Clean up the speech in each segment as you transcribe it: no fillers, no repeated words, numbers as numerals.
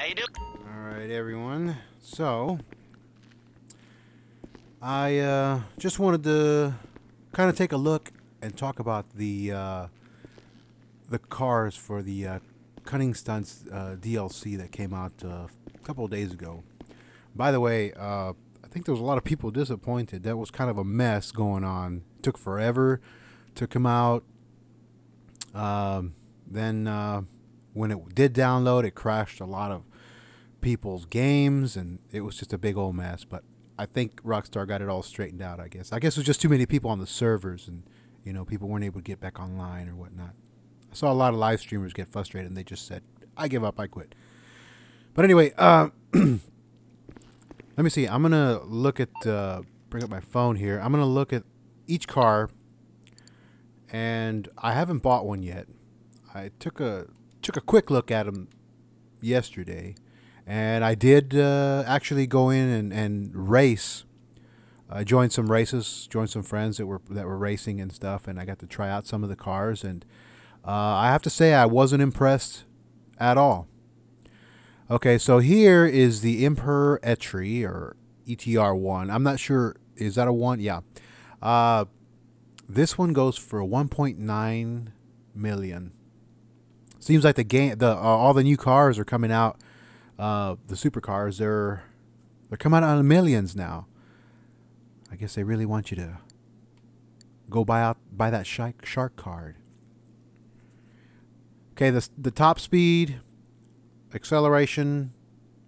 How you doing? Alright, everyone. So, I just wanted to kind of take a look and talk about the cars for the Cunning Stunts DLC that came out a couple of days ago. By the way, I think there was a lot of people disappointed. That was kind of a mess going on. It took forever to come out. Then when it did download, it crashed a lot of people's games, and it was just a big old mess. But I think Rockstar got it all straightened out. I guess it was just too many people on the servers, and people weren't able to get back online or whatnot. I saw a lot of live streamers get frustrated, and they just said, "I give up. I quit." But anyway, let me see. I'm gonna look at bring up my phone here. I'm gonna look at each car, and I haven't bought one yet. I took a quick look at them yesterday, and I did actually go in and race. I joined some races, joined some friends that were racing and stuff, and I got to try out some of the cars, and I have to say I wasn't impressed at all. Okay, so here is the Emperor Etri, or ETR1. I'm not sure, is that a 1? Yeah. This one goes for 1.9 million. Seems like all the new cars are coming out. The supercars, they're coming out in millions now. I guess they really want you to go buy that shark card. Okay, the top speed, acceleration,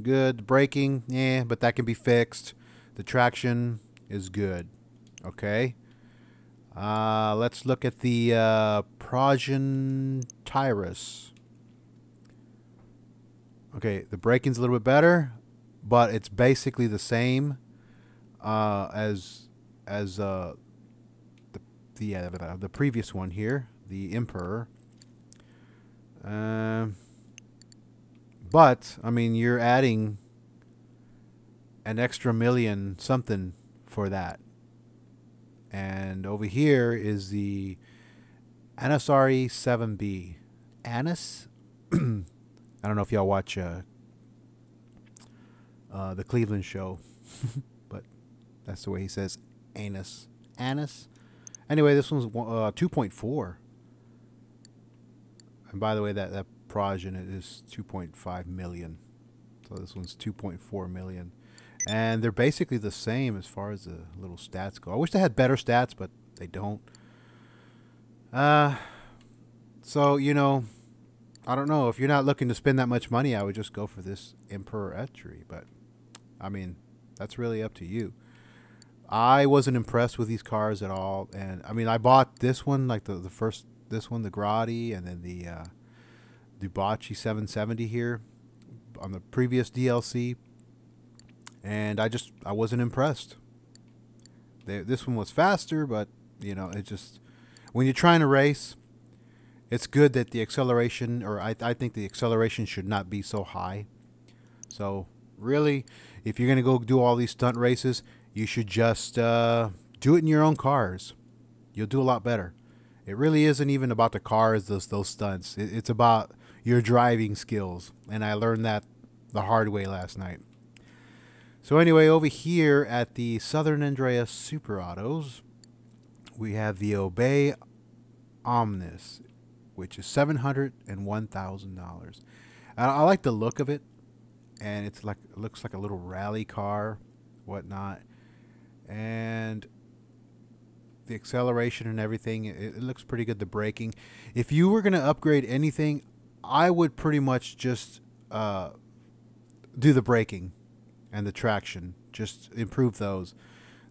good. The braking, yeah, but that can be fixed. The traction is good. Okay. Let's look at the Progen Tyrus. Okay, the braking's a little bit better, but it's basically the same as the previous one here, the Emperor. But I mean, you're adding an extra million something for that. And over here is the Anasari 7B. Anas? I don't know if y'all watch the Cleveland show, but that's the way he says anus. Anus? Anyway, this one's 2.4. And by the way, that Progen is 2.5 million. So this one's 2.4 million. And they're basically the same as far as the little stats go. I wish they had better stats, but they don't. So, I don't know. If you're not looking to spend that much money, I would just go for this Emperor Etri. But, I mean, that's really up to you. I wasn't impressed with these cars at all. And, I mean, I bought this one, like the first, this one, the Grotti, and then the Dubachi 770 here on the previous DLC. And I wasn't impressed. This one was faster, but, it just, when you're trying to race, it's good that the acceleration, or I think the acceleration should not be so high. So, really, if you're going to go do all these stunt races, you should just do it in your own cars. You'll do a lot better. It really isn't even about the cars, those stunts. It's about your driving skills. And I learned that the hard way last night. So anyway, over here at the Southern Andreas Super Autos, we have the Obey Omnis, which is $701,000. I like the look of it, and it looks like a little rally car, whatnot, and the acceleration and everything. It looks pretty good. The braking. If you were gonna upgrade anything, I would pretty much just do the braking and the traction. Just improve those.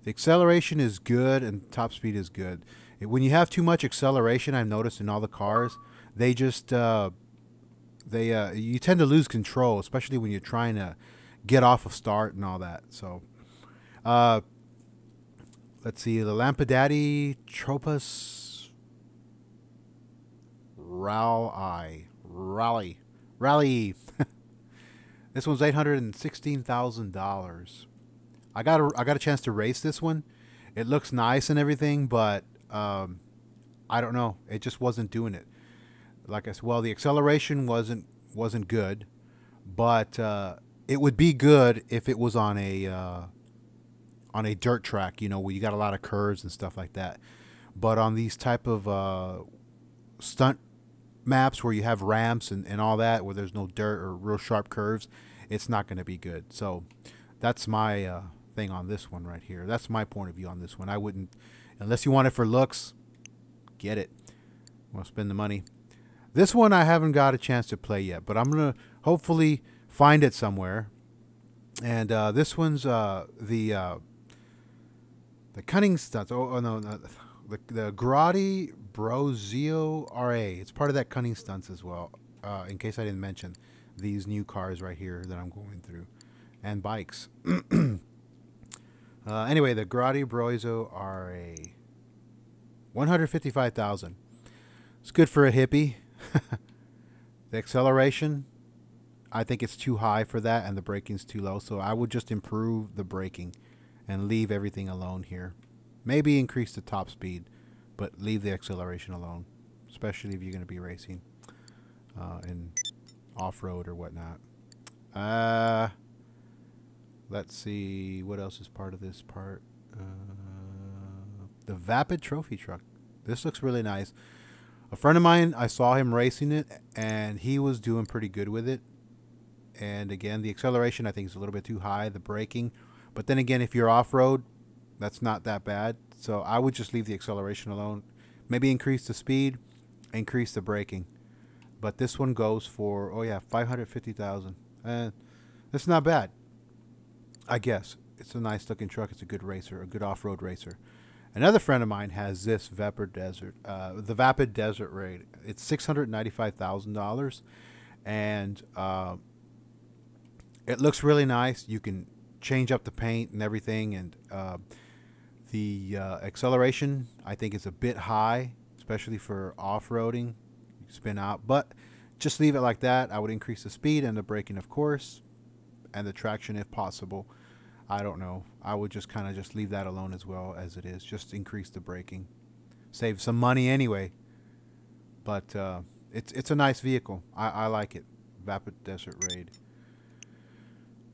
The acceleration is good and top speed is good. When you have too much acceleration, I've noticed in all the cars, they just you tend to lose control, especially when you're trying to get off of start and all that. So let's see, the Lampadati Tropus Rally. This one's $816,000. I got a chance to race this one. It looks nice and everything, but I don't know. It just wasn't doing it. Like I said, well, the acceleration wasn't good, but it would be good if it was on a dirt track, you know, where you got a lot of curves and stuff like that. But on these type of stunt maps where you have ramps and all that, where there's no dirt or real sharp curves, it's not going to be good. So that's my thing on this one right here. That's my point of view on this one. I wouldn't, unless you want it for looks, get it. Want to spend the money. This one I haven't got a chance to play yet, but I'm going to hopefully find it somewhere. And this one's the Cunning Stunts. Oh no, the Grotti Brozio RA. It's part of that Cunning Stunts as well. In case I didn't mention these new cars right here that I'm going through, and bikes. Anyway, the Grotti Brozio RA, 155,000. It's good for a hippie. The acceleration, I think it's too high for that, and the braking's too low. So I would just improve the braking and leave everything alone here. Maybe increase the top speed, but leave the acceleration alone, especially if you're going to be racing in off-road or whatnot. Let's see what else is part of this part. The Vapid trophy truck. This looks really nice. A friend of mine, I saw him racing it, and he was doing pretty good with it. And again, the acceleration I think is a little bit too high, the braking. But then again, if you're off-road, that's not that bad. So I would just leave the acceleration alone. Maybe increase the speed, increase the braking. But this one goes for, oh yeah, 550,000. And that's not bad, I guess. It's a nice looking truck. It's a good racer, a good off-road racer. Another friend of mine has this Vapid Desert, the Vapid Desert Raid. It's $695,000, and it looks really nice. You can change up the paint and everything, and the acceleration I think is a bit high, especially for off-roading. You spin out, but just leave it like that. I would increase the speed and the braking, of course, and the traction if possible. I don't know. I would just kind of just leave that alone as well as it is. Just increase the braking. Save some money anyway. But it's a nice vehicle. I like it. Vapid Desert Raid.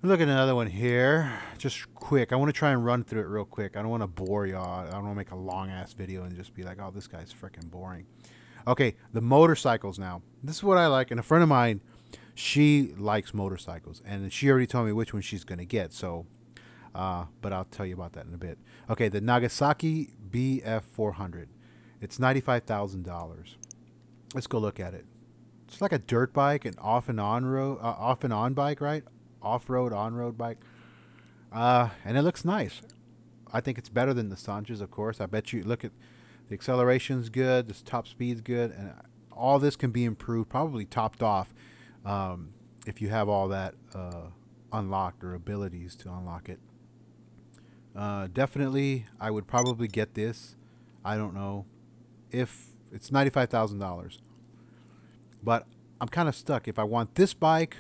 Look at another one here. Just quick. I want to try and run through it real quick. I don't want to bore y'all. I don't want to make a long-ass video and just be like, oh, this guy's freaking boring. Okay, the motorcycles now. This is what I like. And a friend of mine, she likes motorcycles. And she already told me which one she's going to get. So... but I'll tell you about that in a bit. Okay, the Nagasaki BF400. It's $95,000. Let's go look at it. It's like a dirt bike, an off and on bike, right? Off-road, on-road bike. And it looks nice. I think it's better than the Sanchas, of course. I bet you look at the acceleration's good, the top speed's good, and all this can be improved, probably topped off, if you have all that unlocked or abilities to unlock it. Definitely, I would probably get this. I don't know if it's $95,000, but I'm kind of stuck if I want this bike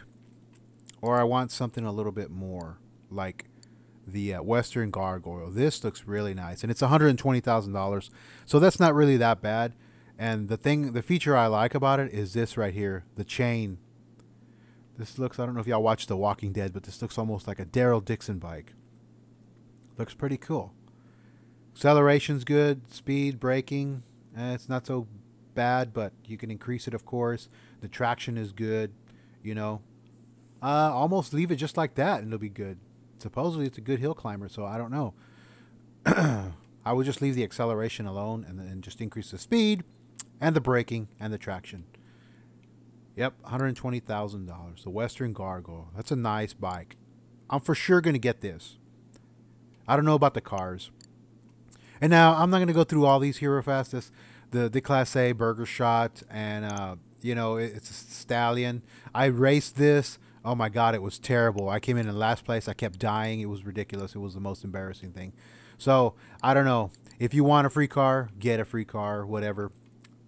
or I want something a little bit more like the Western Gargoyle. This looks really nice, and it's $120,000, so that's not really that bad. And the feature I like about it is this right here, the chain. This looks, I don't know if y'all watch The Walking Dead, but this looks almost like a Daryl Dixon bike. Looks pretty cool. Acceleration's good, speed, braking, it's not so bad, but you can increase it, of course. The traction is good, you know. Almost leave it just like that and it'll be good. Supposedly it's a good hill climber, so I don't know. I would just leave the acceleration alone and then just increase the speed and the braking and the traction. Yep, $120,000. The Western Gargoyle. That's a nice bike. I'm for sure going to get this. I don't know about the cars. And now, I'm not going to go through all these here real fast. The Class A Burger Shot, and, you know, it's a Stallion. I raced this. Oh, my God, it was terrible. I came in last place. I kept dying. It was ridiculous. It was the most embarrassing thing. So, I don't know. If you want a free car, get a free car, whatever.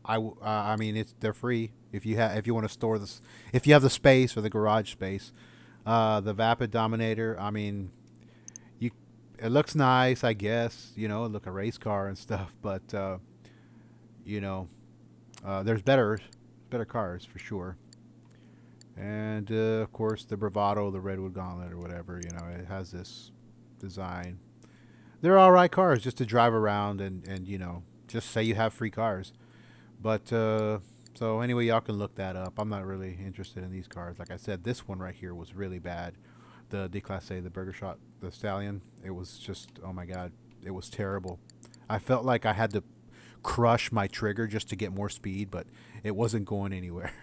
I mean, they're free. If you want to store this, if you have the space or the garage space. The Vapid Dominator, I mean, it looks nice, I guess, you know, look a race car and stuff, but you know, there's better cars for sure. And of course, the Bravado, the Redwood Gauntlet, or whatever, you know, it has this design. They're all right cars just to drive around and you know, just say you have free cars. But so anyway, y'all can look that up. I'm not really interested in these cars. Like I said, this one right here was really bad. The D-Classe, the Burger Shot, the Stallion. It was just, oh my God, it was terrible. I felt like I had to crush my trigger just to get more speed, but it wasn't going anywhere.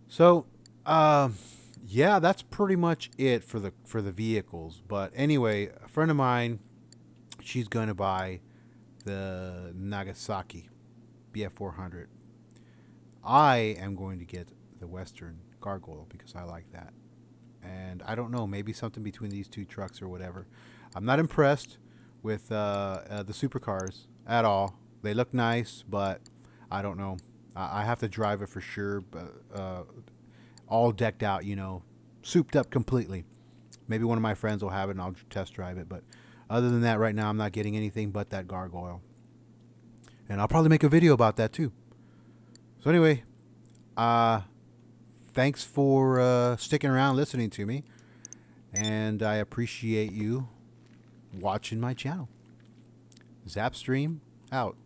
So, yeah, that's pretty much it for the vehicles. But anyway, a friend of mine, she's gonna buy the Nagasaki BF400. I am going to get the Western Gargoyle because I like that. And I don't know, maybe something between these two trucks or whatever. I'm not impressed with the supercars at all. They look nice, but I don't know. I have to drive it for sure, but all decked out, you know, souped up completely. Maybe one of my friends will have it and I'll test drive it. But other than that, right now, I'm not getting anything but that Gargoyle. And I'll probably make a video about that too. So anyway, thanks for sticking around listening to me. And I appreciate you watching my channel. ZAPSTREAM out.